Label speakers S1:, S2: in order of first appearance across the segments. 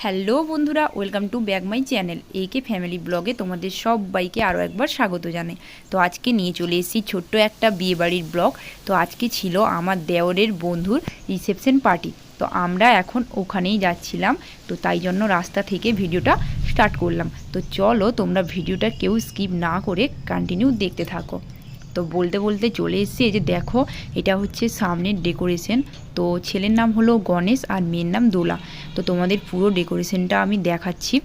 S1: Hello বন্ধুরা, welcome to back my channel একে family ব্লগে তোমাদের সবাইকে আরও একবার স্বাগত জানাই। তো আজকে নিয়ে চলে এসেছি ছোট্ট একটা বিয়েবাড়ির ব্লগ। তো আজকে ছিল আমার দেওরের বন্ধুর রিসেপশন পার্টি। তো আমরা এখন ওখানেই যাচ্ছিলাম, তো তাই জন্য রাস্তা থেকে ভিডিওটা স্টার্ট করলাম। তো চলো তোমরা ভিডিওটা কেউ স্কিপ না করে কন্টিনিউ দেখতে থাকো। তো বলতে বলতে চলে এসেছি, এই যে দেখো এটা হচ্ছে সামনের ডেকোরেশন। তো ছেলের নাম হলো গণেশ আর মেয়ের নাম দোলা। তো তোমাদের পুরো ডেকোরেশনটা আমি দেখাচ্ছি।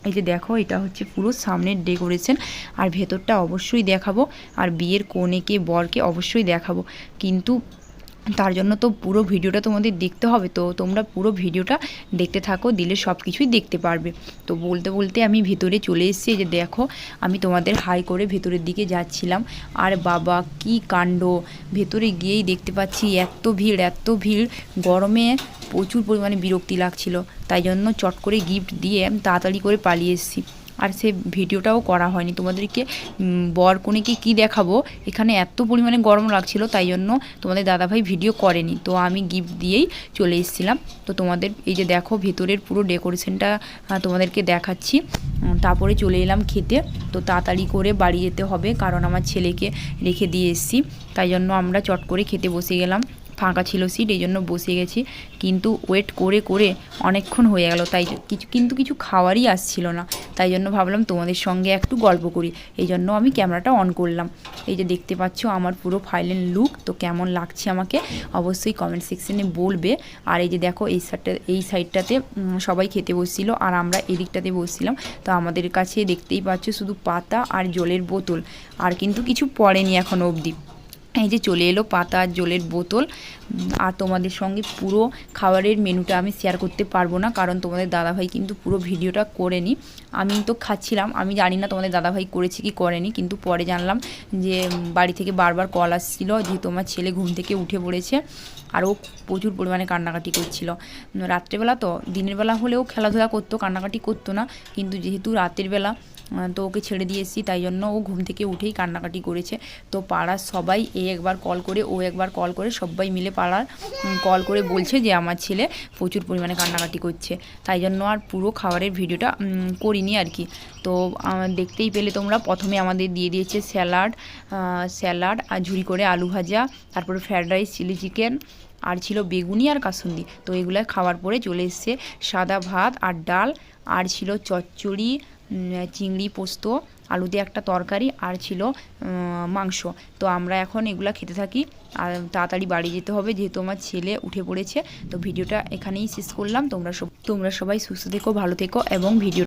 S1: এই যে দেখো এটা হচ্ছে পুরো সামনের ডেকোরেশন, আর ভেতরটা অবশ্যই দেখাবো, আর বিয়ের কনেকে বরকে অবশ্যই দেখাবো। কিন্তু তার জন্য তো পুরো ভিডিওটা তোমাদের দেখতে হবে। তো তোমরা পুরো ভিডিওটা দেখতে থাকো, দিলে সব কিছুই দেখতে পারবে। তো বলতে বলতে আমি ভেতরে চলে এসেছি। যে দেখো আমি তোমাদের হাই করে ভেতরের দিকে যাচ্ছিলাম, আর বাবা কি কাণ্ড! ভেতরে গিয়েই দেখতে পাচ্ছি এত ভিড় এত ভিড়, গরমে প্রচুর পরিমাণে বিরক্তি লাগছিল। তাই জন্য চট করে গিফট দিয়ে তাড়াতাড়ি করে পালিয়ে এসেছি। আর সে ভিডিওটাও করা হয়নি তোমাদেরকে। বর কনেকে কী দেখাবো, এখানে এত পরিমাণে গরম লাগছিল, তাই জন্য তোমাদের দাদাভাই ভিডিও করেনি। তো আমি গিফট দিয়েই চলে এসেছিলাম। তো তোমাদের এই যে দেখো ভেতরের পুরো ডেকোরেশনটা তোমাদেরকে দেখাচ্ছি। তারপরে চলে এলাম খেতে। তো তাড়াতাড়ি করে বাড়ি যেতে হবে, কারণ আমার ছেলেকে রেখে দিয়ে এসেছি। তাই জন্য আমরা চট করে খেতে বসে গেলাম। ফাঁকা ছিল সিট, এই জন্য বসে গেছি। কিন্তু ওয়েট করে করে অনেকক্ষণ হয়ে গেল, তাই কিছু খাওয়ারই আসছিল না। তাই জন্য ভাবলাম তোমাদের সঙ্গে একটু গল্প করি, এই জন্য আমি ক্যামেরাটা অন করলাম। এই যে দেখতে পাচ্ছ আমার পুরো ফাইনাল লুক। তো কেমন লাগছে আমাকে অবশ্যই কমেন্ট সেকশনে বলবে। আর এই যে দেখো এই সাইডটাতে সবাই খেতে বসছিল, আর আমরা এদিকটাতে বসছিলাম। তো আমাদের কাছে দেখতেই পাচ্ছ শুধু পাতা আর জলের বোতল, আর কিন্তু কিছু পড়েনি এখনও অবধি। এই যে চলে এলো পাতা আর জলের বোতল। আর তোমাদের সঙ্গে পুরো খাবারের মেনুটা আমি শেয়ার করতে পারবো না, কারণ তোমাদের দাদাভাই কিন্তু পুরো ভিডিওটা করেনি। আমি তো খাচ্ছিলাম, আমি জানি না তোমাদের দাদাভাই করেছে কি করেনি, কিন্তু পরে জানলাম যে বাড়ি থেকে বারবার কল আসছিল, যেহেতু আমার ছেলে ঘুম থেকে উঠে পড়েছে, আর ও প্রচুর পরিমাণে কান্নাকাটি করছিল। রাত্রেবেলা তো, দিনের বেলা হলেও খেলাধুলা করতো, কান্নাকাটি করতো না, কিন্তু যেহেতু রাতের বেলা তো ওকে ছেড়ে দিয়ে এসেছি, তাই জন্য ও ঘুম থেকে উঠেই কান্নাকাটি করেছে। তো পাড়ার সবাই একবার কল করে ও একবার কল করে সবাই মিলে পাড়ার কল করে বলছে যে আমার ছেলে প্রচুর পরিমাণে কান্নাকাটি করছে। তাই জন্য আর পুরো খাবারের ভিডিওটা করিনি আর কি। তো দেখতেই পেলে তোমরা, প্রথমে আমাদের দিয়ে দিয়েছে স্যালাড আর ঝুরি করে আলু ভাজা, তারপরে ফ্রায়েড রাইস, চিলি চিকেন, আর ছিল বেগুনি আর কাসুন্দি। তো এগুলো খাওয়ার পরে চলে এসছে সাদা ভাত আর ডাল, আর ছিল চচ্চড়ি, চিংড়ি পোস্ত, আলু দিয়ে একটা তরকারি, আর ছিল মাংস। তো আমরা এখন এগুলা খেতে থাকি, আর তাড়াতাড়ি বাড়ি যেতে হবে যেহেতু আমার ছেলে উঠে পড়েছে। তো ভিডিওটা এখানেই শেষ করলাম। তোমরা সবাই সুস্থ থেকো, ভালো থেকো, এবং ভিডিও